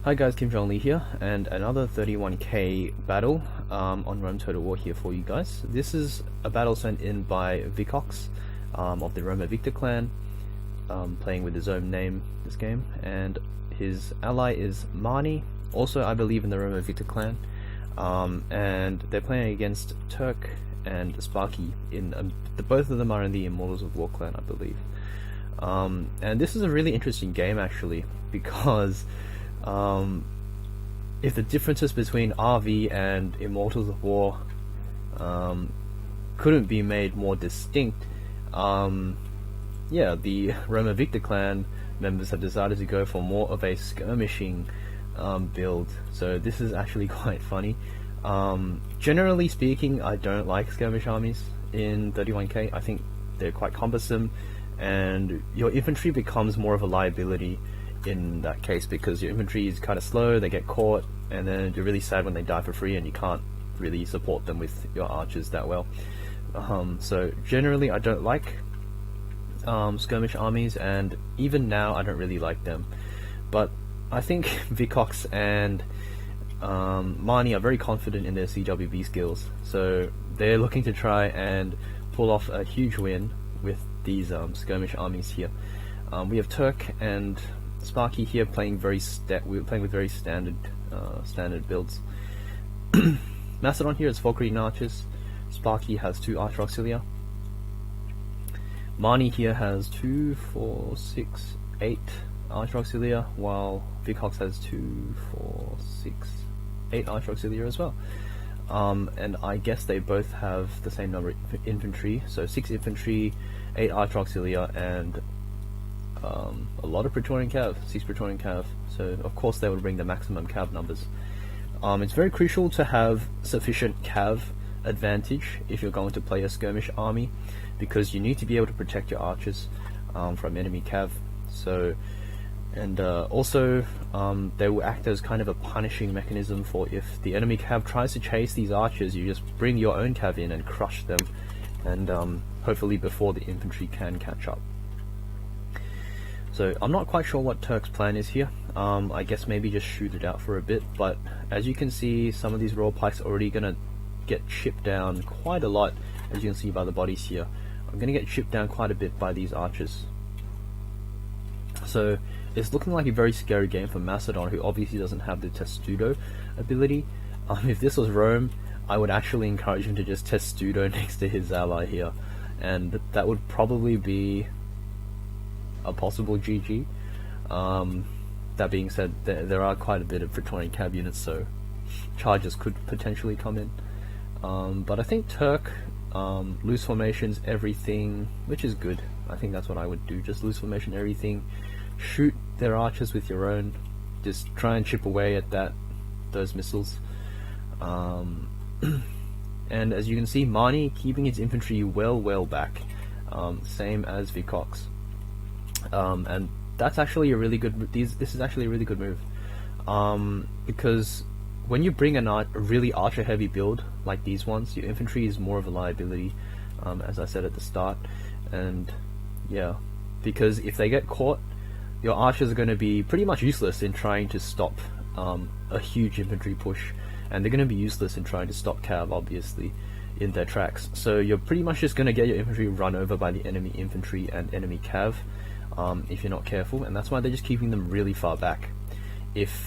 Hi guys, Kim Jong Lee here, and another 31k battle on Rome Total War here for you guys. This is a battle sent in by Vicox of the Roma Victor clan, playing with his own name this game, and his ally is Mahoney, also I believe in the Roma Victor clan, and they're playing against Turk and Sparky. Both of them are in the Immortals of War clan, I believe. And this is a really interesting game actually, because if the differences between RV and Immortals of War couldn't be made more distinct, yeah, the Roma Victor clan members have decided to go for more of a skirmishing build, so this is actually quite funny. Generally speaking, I don't like skirmish armies in 31k. I think they're quite cumbersome, and your infantry becomes more of a liability in that case, because your infantry is kind of slow, they get caught, and then you're really sad when they die for free and you can't really support them with your archers that well. So generally I don't like skirmish armies, and even now I don't really like them. But I think Vicox and Mahoney are very confident in their CWB skills, so they're looking to try and pull off a huge win with these skirmish armies here. We have Turk and Sparky here playing we're playing with very standard builds. Macedon here is 4 Cretan archers. Sparky has 2 archer auxilia. Mahoney here has 2, 4, 6, 8 archer auxilia, while Vicox has 2, 4, 6, 8 archer auxilia as well. And I guess they both have the same number of infantry, so 6 infantry, 8 archer auxilia, and a lot of Praetorian cav, 6 Praetorian cav, so of course they would bring the maximum cav numbers. It's very crucial to have sufficient cav advantage if you're going to play a skirmish army, because you need to be able to protect your archers from enemy cav. So, and also they will act as kind of a punishing mechanism for if the enemy cav tries to chase these archers, you just bring your own cav in and crush them, and hopefully before the infantry can catch up. So I'm not quite sure what Turk's plan is here. I guess maybe just shoot it out for a bit, but as you can see, some of these raw pikes are already gonna get chipped down quite a lot, as you can see by the bodies here. I'm gonna get chipped down quite a bit by these archers. So it's looking like a very scary game for Macedon, who obviously doesn't have the Testudo ability. If this was Rome, I would actually encourage him to just Testudo next to his ally here, and that would probably be a possible GG. That being said, there are quite a bit of Praetorian cav units, so charges could potentially come in. But I think Turk, loose formations, everything, which is good. I think that's what I would do, just loose formation everything, shoot their archers with your own, just try and chip away at those missiles. And as you can see, Mahoney keeping his infantry well back, same as Vicox. And that's actually a really good. This is actually a really good move, because when you bring a really archer-heavy build like these ones, your infantry is more of a liability, as I said at the start. And yeah, because if they get caught, your archers are going to be pretty much useless in trying to stop a huge infantry push, and they're going to be useless in trying to stop cav, obviously, in their tracks. So you're pretty much just going to get your infantry run over by the enemy infantry and enemy cav, if you're not careful, and that's why they're just keeping them really far back. If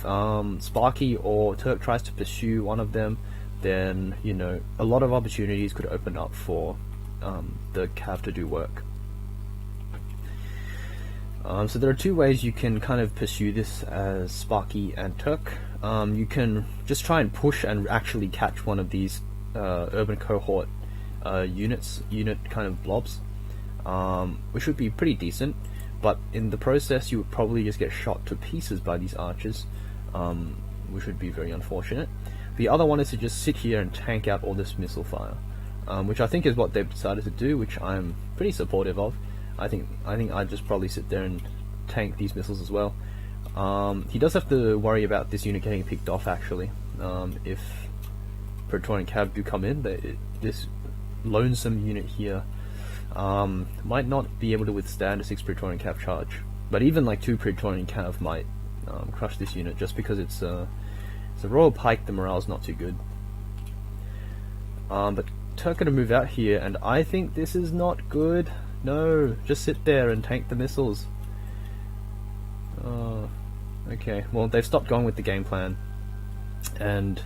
Sparky or Turk tries to pursue one of them, then you know a lot of opportunities could open up for the cav to do work. So there are 2 ways you can kind of pursue this as Sparky and Turk. You can just try and push and actually catch one of these urban cohort unit kind of blobs, which would be pretty decent. But in the process, you would probably just get shot to pieces by these archers, which would be very unfortunate. The other one is to just sit here and tank out all this missile fire, which I think is what they've decided to do, which I'm pretty supportive of. I think I'd just probably sit there and tank these missiles as well. He does have to worry about this unit getting picked off actually. If Praetorian cav do come in, this lonesome unit here might not be able to withstand a 6 Praetorian cav charge, but even like 2 Praetorian cav might crush this unit just because it's a Royal Pike. The morale's not too good. But Turk gonna move out here, and I think this is not good. No, just sit there and tank the missiles. Okay, well they've stopped going with the game plan, and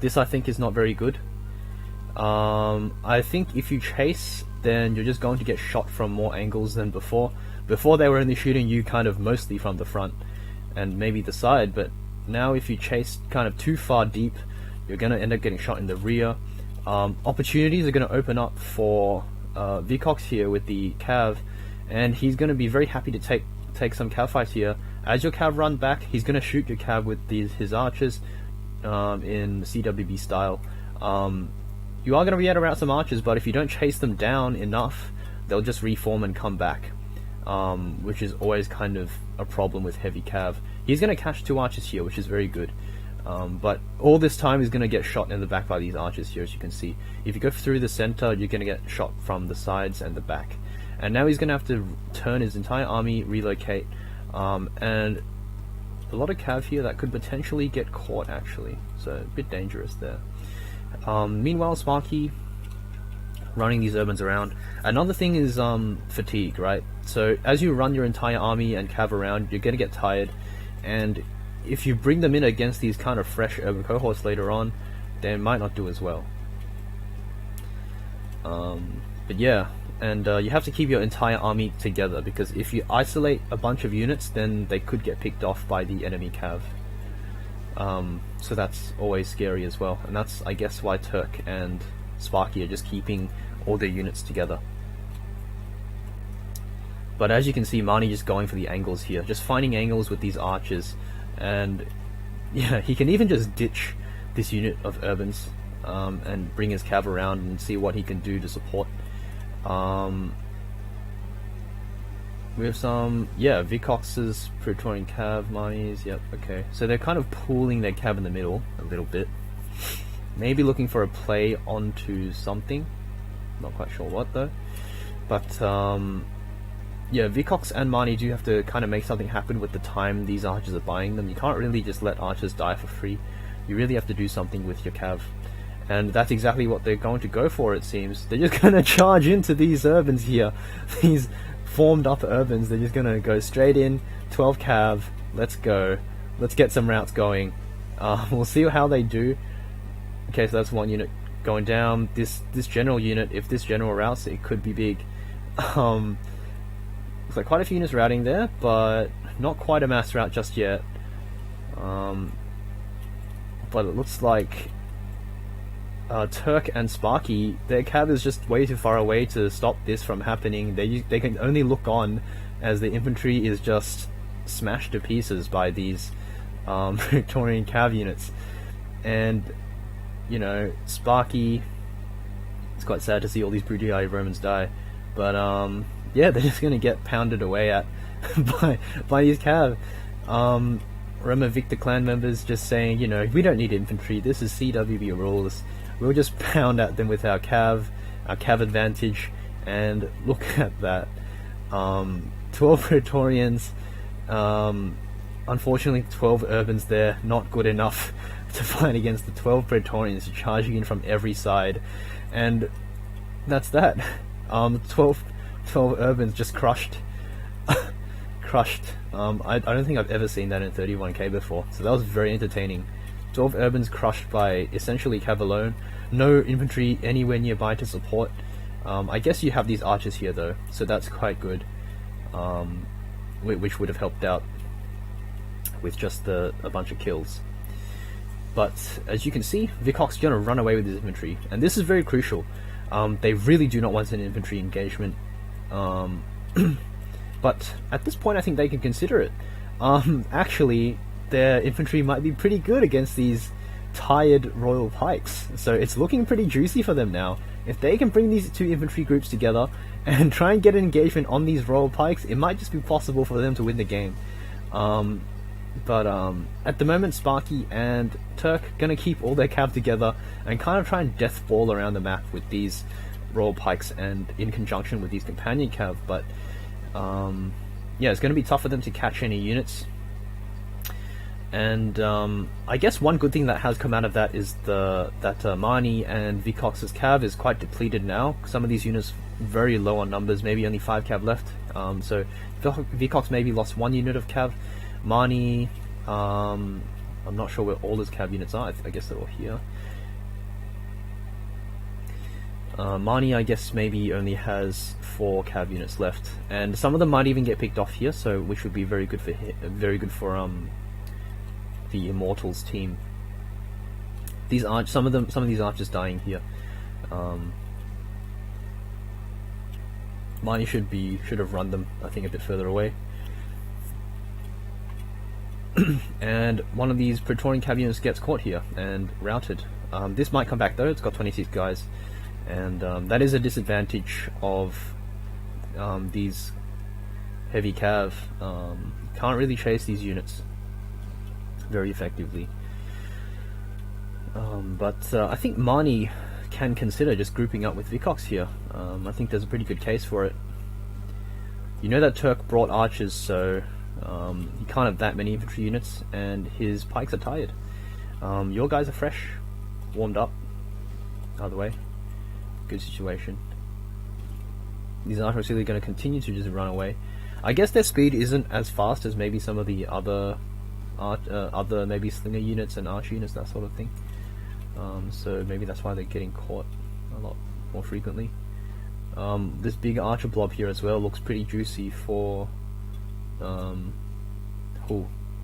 this I think is not very good. I think if you chase, then you're just going to get shot from more angles than before. Before they were only shooting you kind of mostly from the front and maybe the side, but now if you chase kind of too far deep, you're going to end up getting shot in the rear. Opportunities are going to open up for Vicox here with the Cav, and he's going to be very happy to take some Cav fights here. As your Cav run back, he's going to shoot your Cav with his archers in CWB style. You are going to be able to rout some archers, but if you don't chase them down enough, they'll just reform and come back, which is always kind of a problem with heavy Cav. He's going to catch 2 archers here, which is very good. But all this time he's going to get shot in the back by these archers here, as you can see. If you go through the center, you're going to get shot from the sides and the back. And now he's going to have to turn his entire army, relocate, and a lot of Cav here that could potentially get caught actually, so a bit dangerous there. Meanwhile, Sparky running these urbans around. Another thing is fatigue, right? So as you run your entire army and Cav around, you're going to get tired, and if you bring them in against these kind of fresh urban cohorts later on, they might not do as well. But yeah, and you have to keep your entire army together, because if you isolate a bunch of units, then they could get picked off by the enemy Cav. So that's always scary as well, and that's, I guess, why Turk and Sparky are just keeping all their units together. But as you can see, Mahoney just going for the angles here, just finding angles with these archers, and yeah, he can even just ditch this unit of urbans and bring his Cav around and see what he can do to support. We have some, yeah, Vicox's Praetorian Cav, Mahoney's, yep, okay. So they're kind of pooling their Cav in the middle a little bit. Maybe looking for a play onto something. Not quite sure what though. But, yeah, Vicox and Mahoney do have to kind of make something happen with the time these archers are buying them. You can't really just let archers die for free. You really have to do something with your Cav. And that's exactly what they're going to go for, it seems. They're just going to charge into these urbans here. These formed up urbans, they're just going to go straight in, 12 Cav, let's go. Let's get some routes going. We'll see how they do. Okay, so that's one unit going down. This general unit, if this general routes, it could be big. Looks like quite a few units routing there, but not quite a mass route just yet. But it looks like Turk and Sparky, their Cav is just way too far away to stop this from happening. They can only look on as the infantry is just smashed to pieces by these Praetorian Cav units. And, you know, Sparky, it's quite sad to see all these Brutii Romans die, but yeah, they're just going to get pounded away at by these Cav. Roma Victor clan members just saying, you know, we don't need infantry, this is CWB rules. We'll just pound at them with our Cav advantage, and look at that. 12 Praetorians, unfortunately 12 urbans there, not good enough to fight against the 12 Praetorians charging in from every side, and that's that. 12 urbans just crushed. Crushed. I don't think I've ever seen that in 31k before, so that was very entertaining. 12 urbans crushed by essentially Cav alone, no infantry anywhere nearby to support. I guess you have these archers here though, so that's quite good, which would have helped out with just a bunch of kills. But as you can see, Vicox is going to run away with his infantry, and this is very crucial. They really do not want an infantry engagement, but at this point I think they can consider it. Actually, their infantry might be pretty good against these tired Royal Pikes, so it's looking pretty juicy for them now. If they can bring these 2 infantry groups together and try and get an engagement on these Royal Pikes, it might just be possible for them to win the game. But at the moment, Sparky and Turk gonna keep all their Cav together and kind of try and death ball around the map with these Royal Pikes and in conjunction with these companion Cav. But yeah, it's gonna be tough for them to catch any units. And I guess one good thing that has come out of that is that Mahoney and Vicox's cav is quite depleted now. Some of these units very low on numbers, maybe only 5 cav left. So Vicox maybe lost 1 unit of cav. Mahoney, I'm not sure where all his cav units are. I guess they're all here. Mahoney, I guess, maybe only has 4 cav units left, and some of them might even get picked off here, so which would be very good for the Immortals team. These some of these archers dying here. Mahoney should have run them, I think, a bit further away. And one of these Praetorian cav units gets caught here and routed. This might come back though. It's got 26 guys. And that is a disadvantage of these heavy cav. Can't really chase these units very effectively. But I think Mahoney can consider just grouping up with Vicox here. I think there's a pretty good case for it. You know that Turk brought archers, so he can't have that many infantry units, and his pikes are tired. Your guys are fresh, warmed up. Either way, good situation. These archers are really going to continue to just run away. I guess their speed isn't as fast as maybe some of the other maybe slinger units and archer units, that sort of thing. So maybe that's why they're getting caught a lot more frequently. This big archer blob here as well looks pretty juicy for...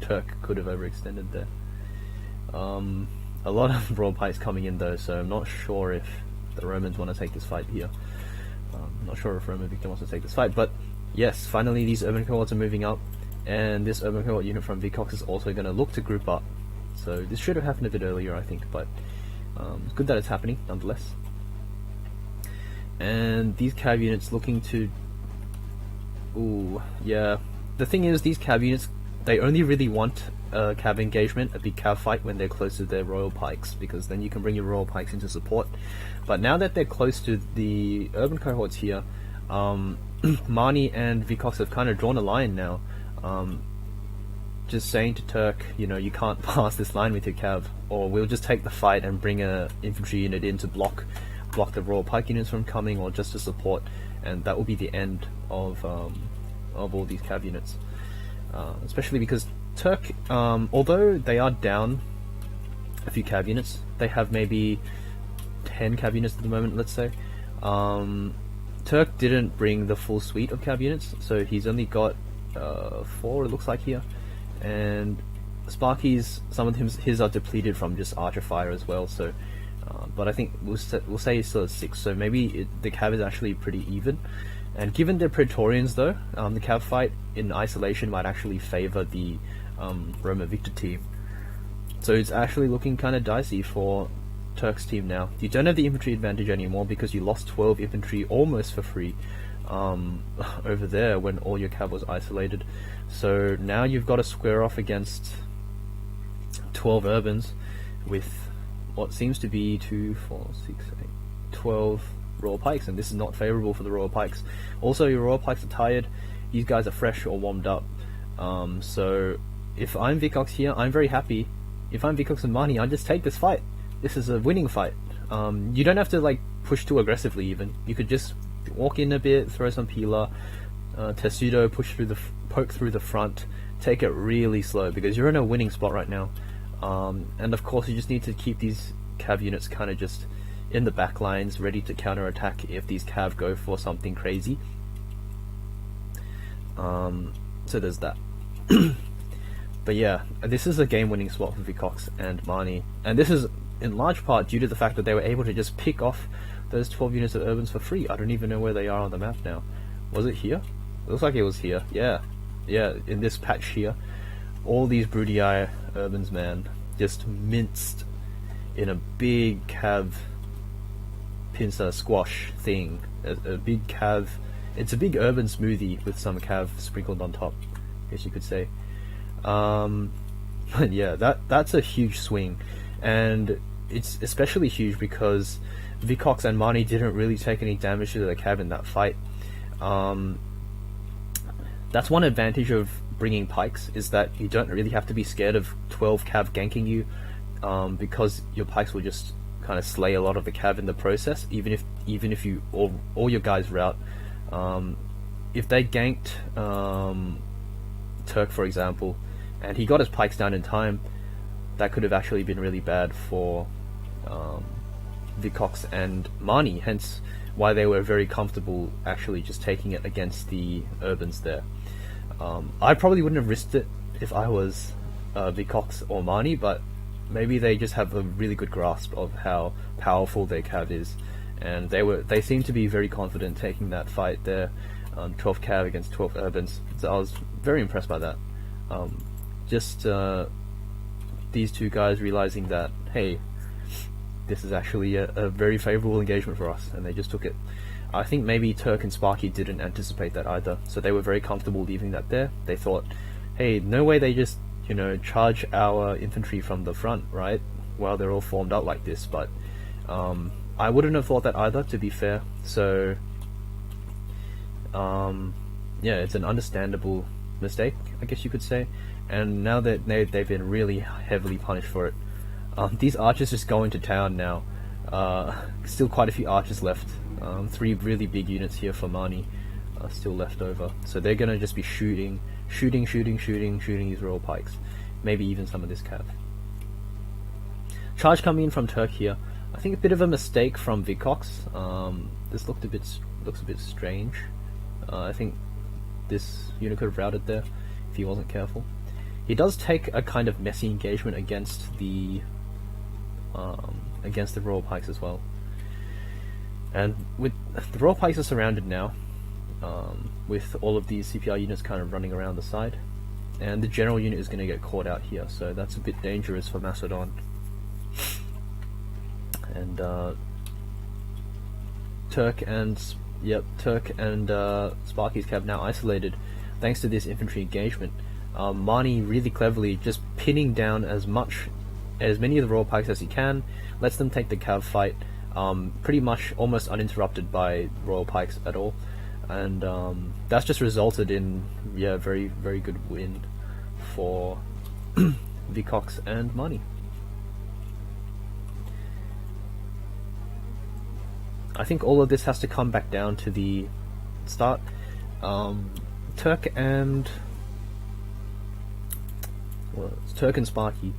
Turk could have overextended there. A lot of broad pikes coming in though, so I'm not sure if the Romans want to take this fight here. I'm not sure if Roman Victor wants to take this fight, but yes, finally these urban cohorts are moving up, and this urban cohort unit from Vicox is also going to look to group up. So this should have happened a bit earlier, I think, but it's good that it's happening nonetheless. And these cav units looking to... Ooh, yeah. The thing is, these cav units, they only really want a cav engagement, a big cav fight, when they're close to their royal pikes, because then you can bring your royal pikes into support. But now that they're close to the urban cohorts here, Mahoney and Vicox have kind of drawn a line now. Just saying to Turk, you know, you can't pass this line with your cav, or we'll just take the fight and bring a infantry unit in to block the royal pike units from coming, or just to support, and that will be the end of all these cav units. Especially because Turk, although they are down a few cav units, they have maybe 10 cav units at the moment, let's say. Turk didn't bring the full suite of cav units, so he's only got 4, it looks like here, and Sparky's, some of his are depleted from just archer fire as well, so but I think we'll say he's still at 6, so maybe the cav is actually pretty even. And given they're Praetorians though, the cav fight in isolation might actually favour the Roman Victor team. So it's actually looking kind of dicey for Turk's team now. You don't have the infantry advantage anymore because you lost 12 infantry almost for free over there when all your cav was isolated. So now you've got to square off against 12 urbans with what seems to be 2, 4, 6, 8, 12 royal pikes, and this is not favourable for the royal pikes. Also, your royal pikes are tired, these guys are fresh or warmed up. So if I'm Vicox here, I'm very happy. If I'm Vicox and Mahoney, I just take this fight. This is a winning fight. You don't have to like push too aggressively even. You could just walk in a bit, throw some peeler, testudo, poke through the front, take it really slow because you're in a winning spot right now. And of course you just need to keep these cav units kind of just in the back lines, ready to counter-attack if these cav go for something crazy. So there's that. But yeah, this is a game-winning spot for Vicox and Mahoney, and this is in large part due to the fact that they were able to just pick off those 12 units of urbans for free. I don't even know where they are on the map now. Was it here? It looks like it was here. Yeah, in this patch here. All these Brutii urbans, man, just minced in a big cav pincer squash thing. A big cav. It's a big urban smoothie with some cav sprinkled on top, I guess you could say. But yeah, that's a huge swing, and it's especially huge because Vicox and Mahoney didn't really take any damage to the cav in that fight. That's one advantage of bringing pikes is that you don't really have to be scared of 12 cav ganking you, because your pikes will just kind of slay a lot of the cav in the process, even if you all your guys rout. If they ganked Turk, for example, and he got his pikes down in time, that could have actually been really bad for Vicox and Mahoney, hence why they were very comfortable actually just taking it against the urbans there. I probably wouldn't have risked it if I was Vicox or Mahoney, but maybe they just have a really good grasp of how powerful their cav is, and they seemed to be very confident taking that fight there, 12 cav against 12 urbans. So I was very impressed by that. Just these two guys realizing that, hey, this is actually a very favorable engagement for us, and they just took it. I think maybe Turk and Sparky didn't anticipate that either, so they were very comfortable leaving that there. They thought, hey, no way they just, charge our infantry from the front, right? While they're all formed up like this, but I wouldn't have thought that either, to be fair. So, yeah, it's an understandable mistake, I guess you could say. And now that they've been really heavily punished for it, these archers just go into town now. Still quite a few archers left. 3 really big units here for Mahoney still left over. So they're gonna just be shooting these royal pikes. Maybe even some of this cav. Charge coming in from Turk here. I think a bit of a mistake from Vicox. This looks a bit strange. I think this unit could have routed there if he wasn't careful. He does take a kind of messy engagement against the royal pikes as well. And with the royal pikes are surrounded now, with all of these CPR units kind of running around the side, and the general unit is going to get caught out here, so that's a bit dangerous for Macedon. And Turk and Sparky's cav now isolated thanks to this infantry engagement. Mahoney really cleverly just pinning down as many of the royal pikes as he can, lets them take the cav fight, pretty much almost uninterrupted by royal pikes at all, and that's just resulted in very, very good win for Vicox and Mahoney. I think all of this has to come back down to the start. Turk and Sparky.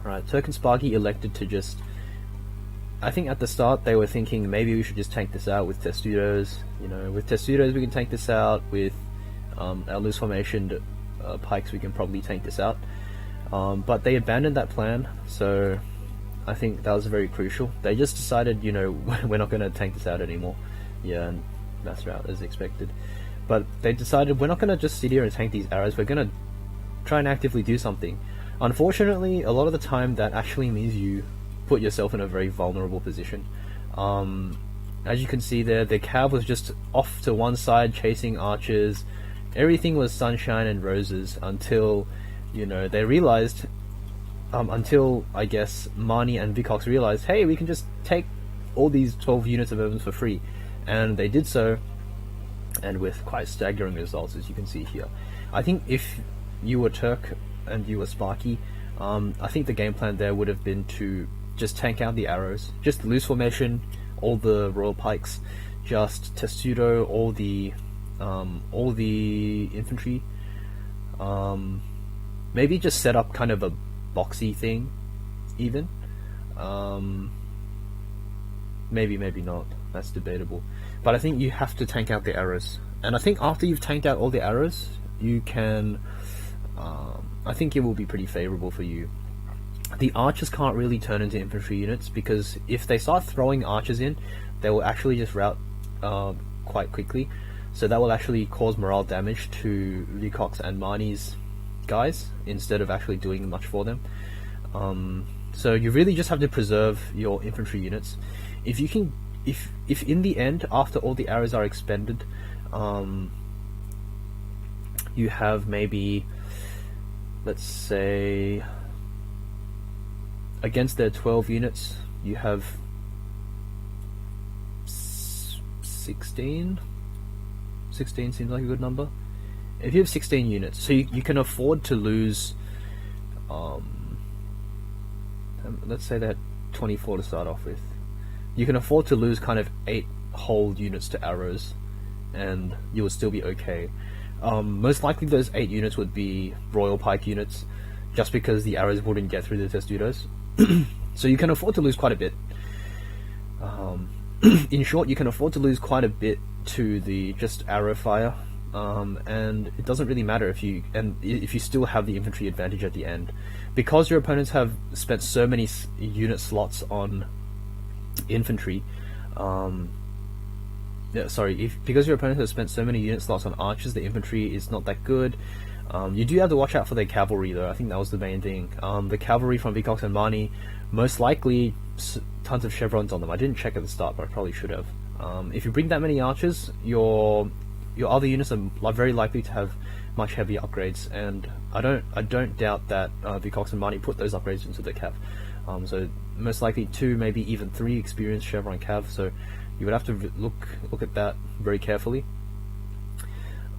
Right, Turk and Sparky elected to just... I think at the start they were thinking maybe we should just tank this out with Testudos. With Testudos we can tank this out. With our loose formation pikes we can probably tank this out. But they abandoned that plan, so I think that was very crucial. They just decided, we're not going to tank this out anymore. Yeah, and mass rout as expected. But they decided we're not going to just sit here and tank these arrows, we're going to try and actively do something. Unfortunately, a lot of the time that actually means you put yourself in a very vulnerable position. As you can see there, the cav was just off to one side chasing archers. Everything was sunshine and roses until, they realized, until I guess Mahoney and Vicox realized, hey, we can just take all these 12 units of urbans for free. And they did so, and with quite staggering results, as you can see here. I think if you were Turk and you were Sparky, I think the game plan there would have been to just tank out the arrows, just loose formation, all the royal pikes, just testudo all the infantry. Maybe just set up kind of a boxy thing, even. Maybe not. That's debatable. But I think you have to tank out the arrows, and I think after you've tanked out all the arrows, you can. I think it will be pretty favorable for you. The archers can't really turn into infantry units, because if they start throwing archers in, they will actually just rout quite quickly. So that will actually cause morale damage to Vicox and Mahoney's guys, instead of actually doing much for them. So you really just have to preserve your infantry units. If you can, if in the end, after all the arrows are expended, you have maybe, let's say, against their 12 units, you have 16? 16 seems like a good number. if you have 16 units, so you can afford to lose, let's say they had 24 to start off with. You can afford to lose kind of 8 whole units to arrows, and you will still be okay. Most likely those 8 units would be Royal Pike units, just because the arrows wouldn't get through the Testudos. So you can afford to lose quite a bit. In short, you can afford to lose quite a bit to the just arrow fire, and it doesn't really matter if you still have the infantry advantage at the end, because your opponents have spent so many unit slots on infantry. Because your opponent has spent so many unit slots on archers, the infantry is not that good. You do have to watch out for their cavalry, though. I think that was the main thing. The cavalry from Vicox and Mahoney, most likely tons of chevrons on them. I didn't check at the start, but I probably should have. If you bring that many archers, your other units are very likely to have much heavier upgrades, and I don't doubt that Vicox and Mahoney put those upgrades into the cav. So most likely 2, maybe even 3 experienced chevron cav. So you would have to look at that very carefully.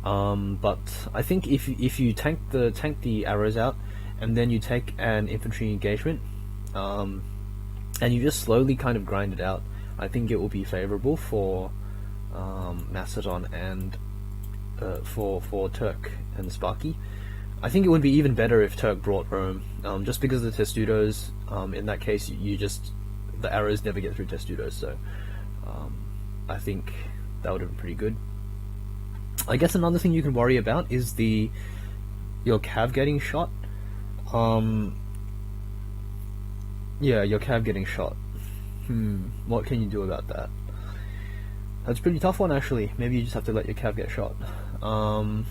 But I think if you tank the arrows out, and then you take an infantry engagement, and you just slowly kind of grind it out, I think it will be favorable for Macedon and for Turk and Sparky. I think it would be even better if Turk brought Rome, just because of the Testudos. In that case, the arrows never get through Testudos, so I think that would have been pretty good. I guess another thing you can worry about is your cav getting shot. Yeah, your cav getting shot. What can you do about that? That's a pretty tough one, actually. Maybe you just have to let your cav get shot. I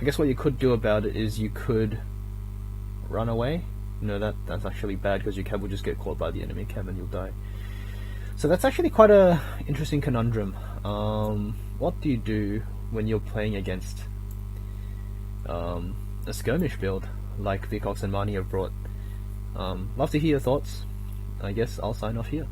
guess what you could do about it is you could run away. No, that's actually bad, because your cav will just get caught by the enemy cav and you'll die. So that's actually quite a interesting conundrum. What do you do when you're playing against a skirmish build like Vicox and Mahoney have brought? Love to hear your thoughts. I guess I'll sign off here.